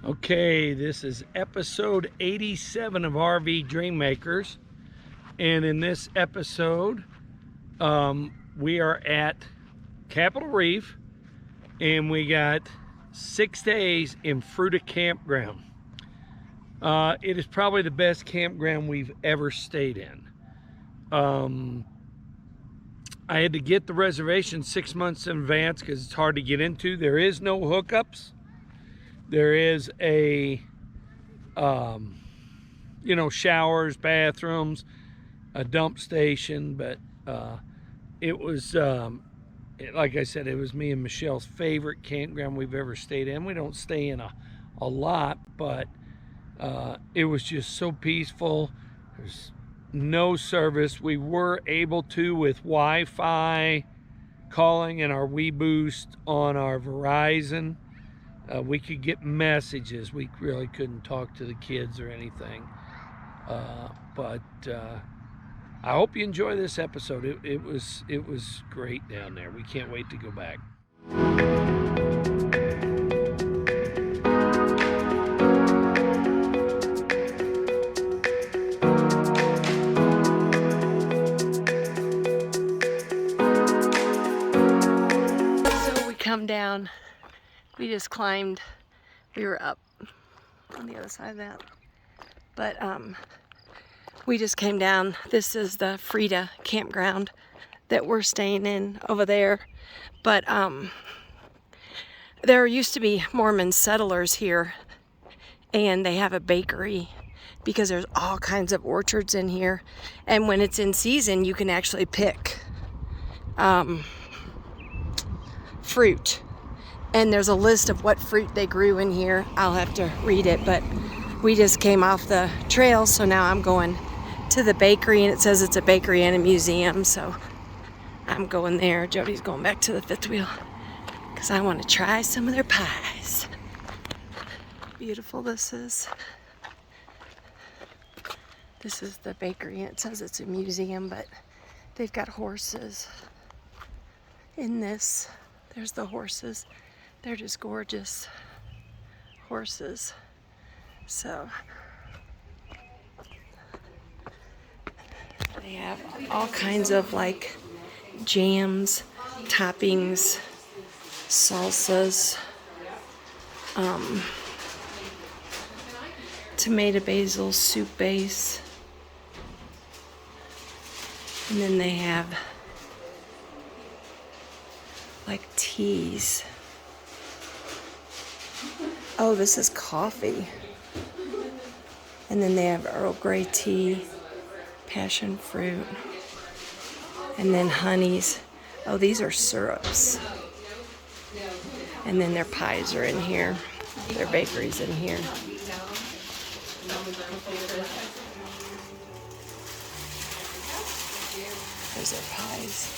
Okay, this is episode 87 of RV Dream Makers, and in this episode we are at Capitol Reef and we got 6 days in Fruita Campground. It is probably the best campground we've ever stayed in. I had to get the reservation 6 months in advance because it's hard to get into. There is no hookups. There is a showers, bathrooms, a dump station, but it was like I said, it was me and Michelle's favorite campground we've ever stayed in. We don't stay in a lot, but it was just so peaceful. There's no service. We were able to, with Wi-Fi calling and our WeBoost on our Verizon, we could get messages. We really couldn't talk to the kids or anything. But I hope you enjoy this episode. It was great down there. We can't wait to go back. So we come down. We just climbed. We were up on the other side of that. But we just came down. This is the Fruita Campground that we're staying in over there. But there used to be Mormon settlers here, and they have a bakery because there's all kinds of orchards in here. And when it's in season, you can actually pick fruit. And there's a list of what fruit they grew in here. I'll have to read it, but we just came off the trail, so now I'm going to the bakery, and it says it's a bakery and a museum, so I'm going there. Jody's going back to the fifth wheel because I want to try some of their pies. Beautiful this is. This is the bakery, and it says it's a museum, but they've got horses in this. There's the horses. They're just gorgeous horses. So they have all kinds of like jams, toppings, salsas, tomato basil soup base, and then they have like teas. Oh, this is coffee. And then they have Earl Grey tea, passion fruit, and then honeys. Oh, these are syrups. And then their pies are in here. Their bakery's in here. There's their pies.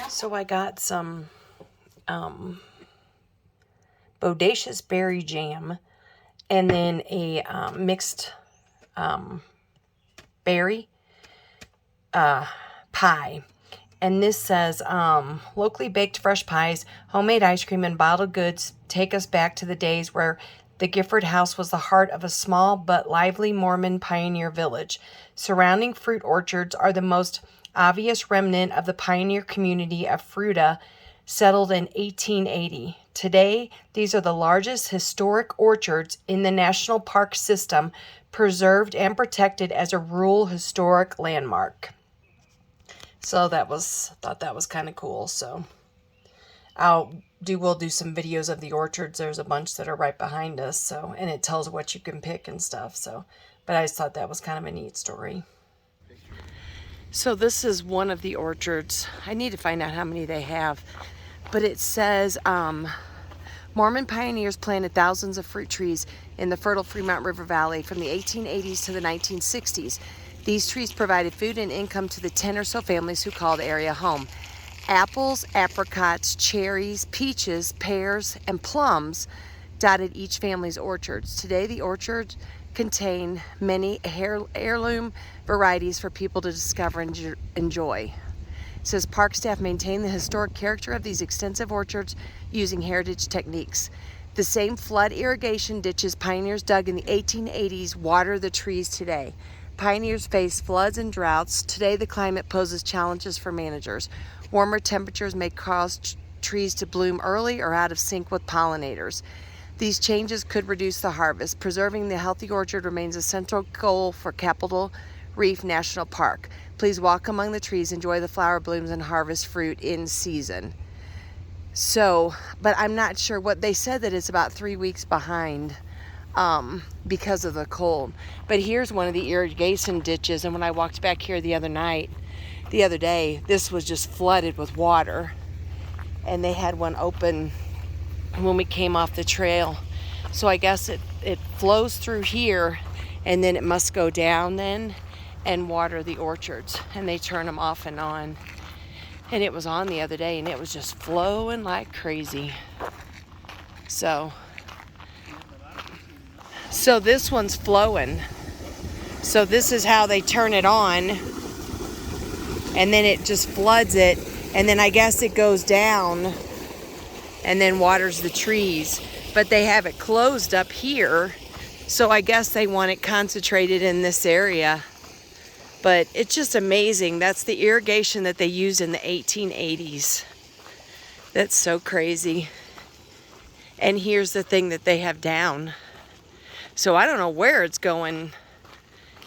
So I got some bodacious berry jam, and then a mixed berry pie. And this says, locally baked fresh pies, homemade ice cream, and bottled goods take us back to the days where the Gifford house was the heart of a small but lively Mormon pioneer village. Surrounding fruit orchards are the most obvious remnant of the pioneer community of Fruta, settled in 1880. Today, these are the largest historic orchards in the national park system, preserved and protected as a rural historic landmark. So thought that was kind of cool. So we'll do some videos of the orchards. There's a bunch that are right behind us. So, and it tells what you can pick and stuff. So, but I just thought that was kind of a neat story. So this is one of the orchards. I need to find out how many they have, but it says Mormon pioneers planted thousands of fruit trees in the fertile Fremont River Valley from the 1880s to the 1960s. These trees provided food and income to the 10 or so families who called the area home. Apples, apricots, cherries, peaches, pears, and plums dotted each family's orchards. Today, the orchards contain many heirloom varieties for people to discover and enjoy. It says park staff maintain the historic character of these extensive orchards using heritage techniques. The same flood irrigation ditches pioneers dug in the 1880s water the trees today. Pioneers faced floods and droughts. Today the climate poses challenges for managers. Warmer temperatures may cause trees to bloom early or out of sync with pollinators. These changes could reduce the harvest. Preserving the healthy orchard remains a central goal for Capitol Reef National Park. Please walk among the trees, enjoy the flower blooms, and harvest fruit in season. So, but I'm not sure what they said, that it's about 3 weeks behind because of the cold. But here's one of the irrigation ditches, and when I walked back here the other day, this was just flooded with water. And they had one open when we came off the trail. So I guess it flows through here, and then it must go down then and water the orchards, and they turn them off and on. And it was on the other day, and it was just flowing like crazy. So this one's flowing. So this is how they turn it on, and then it just floods it, and then I guess it goes down and then waters the trees. But they have it closed up here, so I guess they want it concentrated in this area. But it's just amazing. That's the irrigation that they used in the 1880s. That's so crazy. And here's the thing that they have down. So I don't know where it's going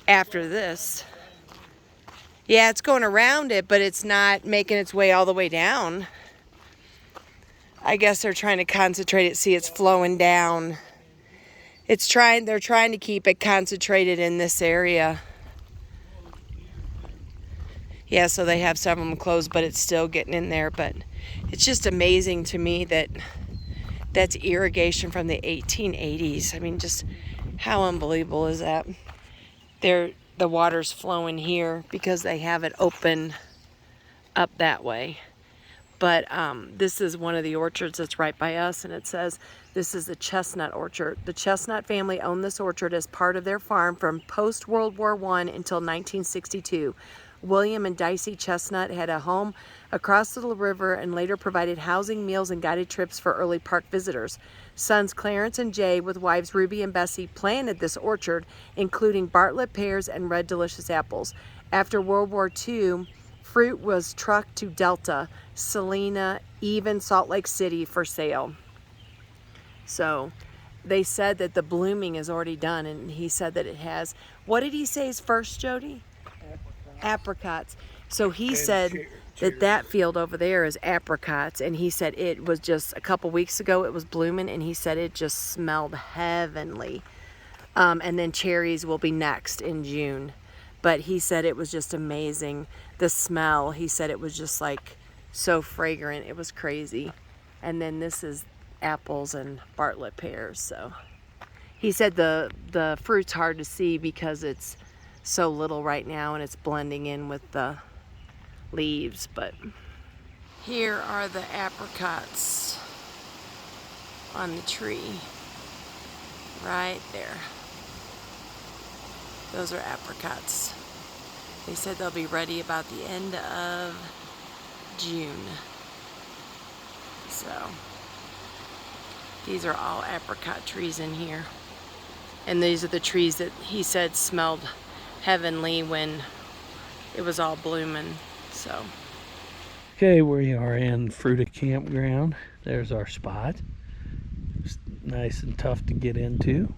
after this. Yeah, it's going around it, but it's not making its way all the way down. I guess they're trying to concentrate it. See, it's flowing down. They're trying to keep it concentrated in this area. Yeah, so they have some of them closed, but it's still getting in there. But it's just amazing to me that that's irrigation from the 1880s. I mean, just how unbelievable is that? The water's flowing here because they have it open up that way. But this is one of the orchards that's right by us, and it says this is the chestnut orchard. The Chestnut family owned this orchard as part of their farm from post-World War I until 1962. William and Dicey Chestnut had a home across the river and later provided housing, meals, and guided trips for early park visitors. Sons Clarence and Jay, with wives Ruby and Bessie, planted this orchard, including Bartlett pears and red delicious apples. After World War II, fruit was trucked to Delta, Salina, even Salt Lake City for sale. So they said that the blooming is already done, and he said that it has, what did he say is first, Jody? Apricots. So he said that field over there is apricots, and he said it was just a couple weeks ago it was blooming, and he said it just smelled heavenly. And then cherries will be next in June. But he said it was just amazing. The smell, he said it was just like so fragrant. It was crazy. And then this is apples and Bartlett pears. So he said the fruit's hard to see because it's so little right now and it's blending in with the leaves. But here are the apricots on the tree right there. Those are apricots. They said they'll be ready about the end of June. So these are all apricot trees in here. And these are the trees that he said smelled heavenly when it was all blooming. So okay, we are in Fruita Campground. There's our spot. It's nice and tough to get into.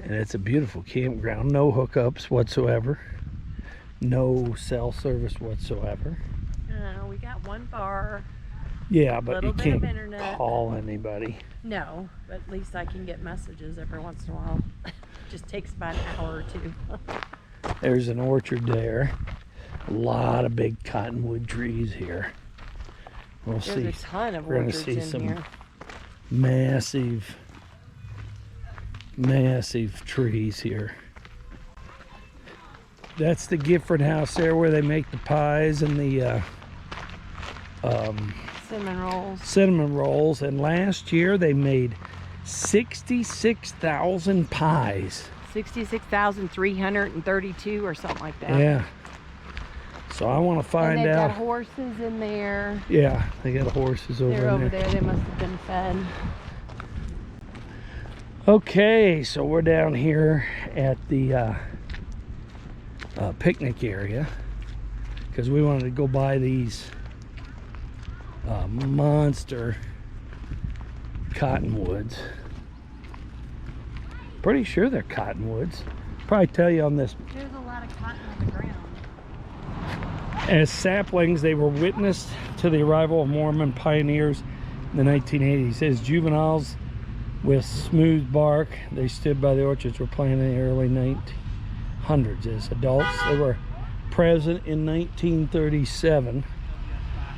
And it's a beautiful campground. No hookups whatsoever. No cell service whatsoever. we got one bar. Yeah, but you can't internet. call anybody. No, but at least I can get messages every once in a while. Just takes about an hour or two. There's an orchard there. A lot of big cottonwood trees here. We'll see. There's a ton of We're going to orchards see in some here. massive trees here. That's the Gifford house there where they make the pies and the cinnamon rolls. And last year they made 66,000 pies. 66,332 or something like that. Yeah. So I want to find and they've out. got horses in there. Yeah, they got horses over They're in over there. there. They must have been fed. Okay, so we're down here at the picnic area because we wanted to go buy these monster cottonwoods. Pretty sure they're cottonwoods. Probably tell you on this. There's a lot of cotton on the ground. As saplings, they were witnessed to the arrival of Mormon pioneers in the 1980s. As juveniles with smooth bark, they stood by the orchards were planted in the early 1900s. As adults, they were present in 1937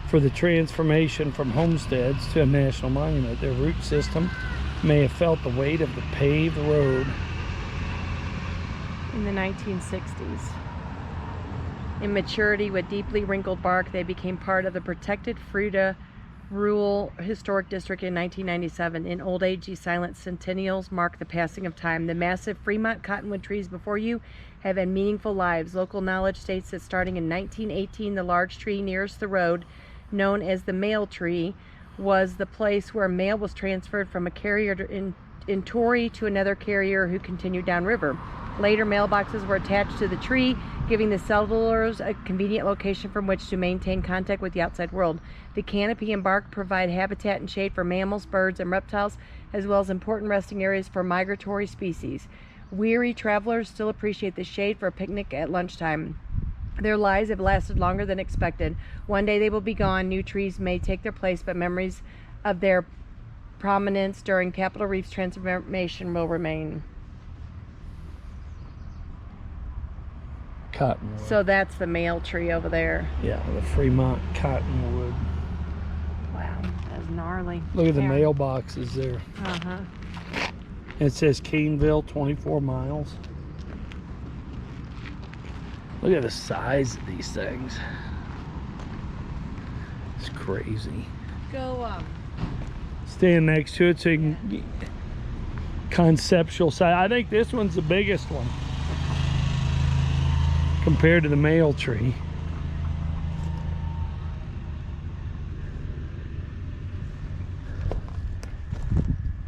for the transformation from homesteads to a national monument. Their root system may have felt the weight of the paved road. In the 1960s. In maturity with deeply wrinkled bark, they became part of the protected Fruta Rural Historic District in 1997. In old age, these silent centennials mark the passing of time. The massive Fremont cottonwood trees before you have had meaningful lives. Local knowledge states that starting in 1918, the large tree nearest the road, known as the mail tree, was the place where mail was transferred from a carrier in Torrey to another carrier who continued downriver. Later, mailboxes were attached to the tree, giving the settlers a convenient location from which to maintain contact with the outside world. The canopy and bark provide habitat and shade for mammals, birds, and reptiles, as well as important resting areas for migratory species. Weary travelers still appreciate the shade for a picnic at lunchtime. Their lives have lasted longer than expected. One day they will be gone. New trees may take their place, but memories of their prominence during Capitol Reef's transformation will remain. Cottonwood. So that's the mail tree over there. Yeah, the Fremont cottonwood. Wow, that's gnarly. Look at the Yeah. mailboxes there. Uh-huh. It says Caneville, 24 miles. Look at the size of these things. It's crazy. Go Stand next to it so you can get conceptual size. I think this one's the biggest one compared to the mail tree.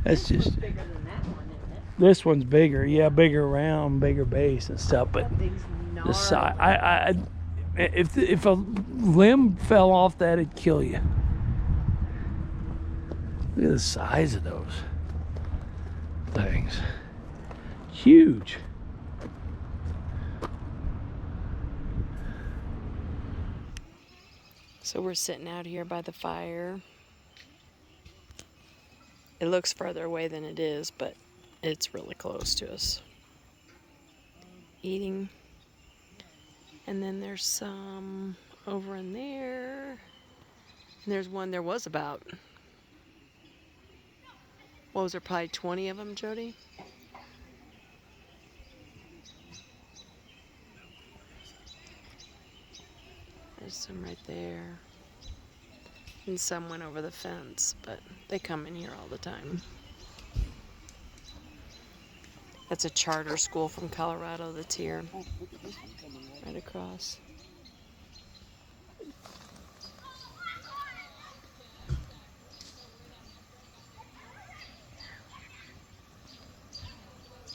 That's just bigger than that one, isn't it? this one's bigger. Yeah, bigger round, bigger base and stuff, but That thing's the size, gnarly. if a limb fell off that, it'd kill you. Look at the size of those things. Huge. So we're sitting out here by the fire. It looks farther away than it is, but it's really close to us. Eating. And then there's some over in there. And there's one, there was about, what was there, probably 20 of them, Jody? There's some right there. And some went over the fence, but they come in here all the time. That's a charter school from Colorado that's here. Right across.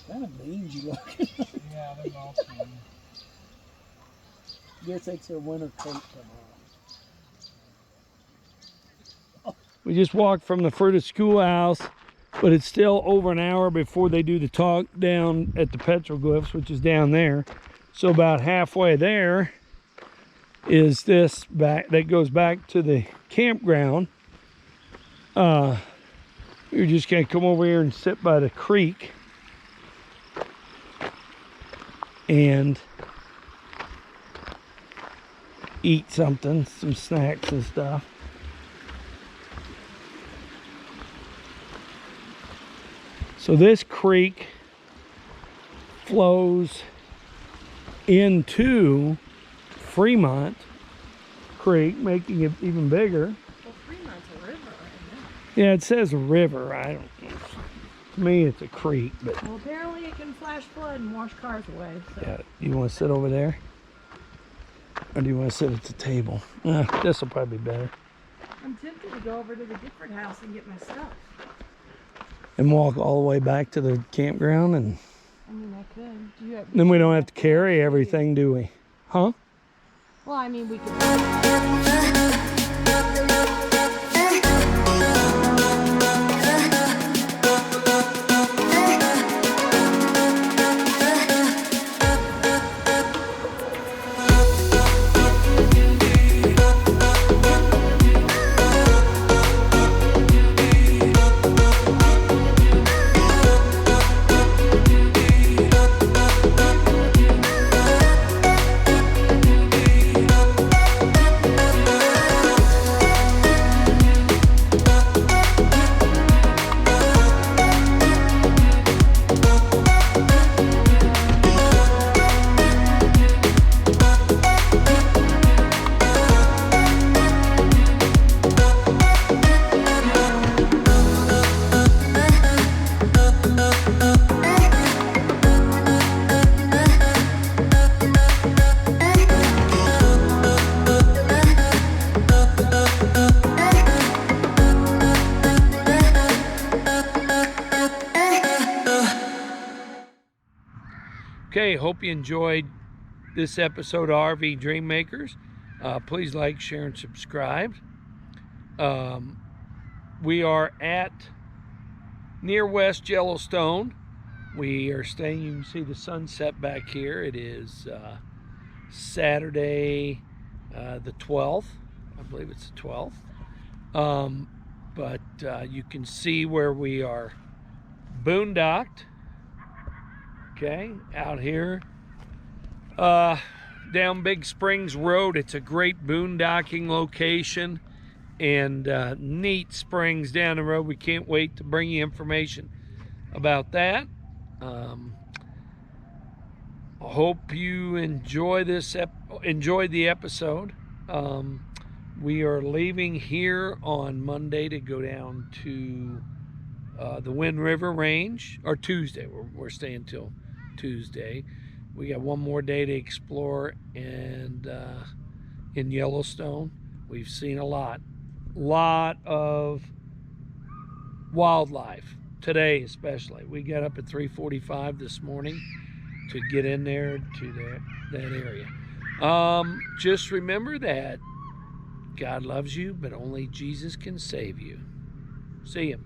Kind of mangy looking. Yeah, they're awesome. Guess that's their winter coat tomorrow. We just walked from the Fruta schoolhouse, but it's still over an hour before they do the talk down at the petroglyphs, which is down there. So about halfway there is this back that goes back to the campground. You're just gonna come over here and sit by the creek and eat something, some snacks and stuff. So this creek flows into Fremont Creek, making it even bigger. Well, Fremont's a river, isn't Yeah, it says a river. I don't know. To me, it's a creek, but it? Well, apparently it can flash flood and wash cars away. So. yeah, you want to sit over there? Or do you want to sit at the table? This will probably be better. I'm tempted to go over to the Gifford house and get my stuff. And walk all the way back to the campground, and I mean, I could. then we don't have to carry everything, do we? Huh? Well, I mean, we could. Okay, hope you enjoyed this episode of RV Dream Makers. Please like, share, and subscribe. We are at near West Yellowstone. We are staying, you can see the sunset back here. It is Saturday the 12th. I believe it's the 12th. But you can see where we are boondocked. Okay, out here down Big Springs Road. It's a great boondocking location, and neat springs down the road. We can't wait to bring you information about that. I hope you enjoyed the episode. We are leaving here on Monday to go down to the Wind River Range, or Tuesday. We're staying till Tuesday. We got one more day to explore, and in Yellowstone we've seen a lot of wildlife today, especially. We got up at 3:45 this morning to get in there to that area. Just remember that God loves you, but only Jesus can save you. See you.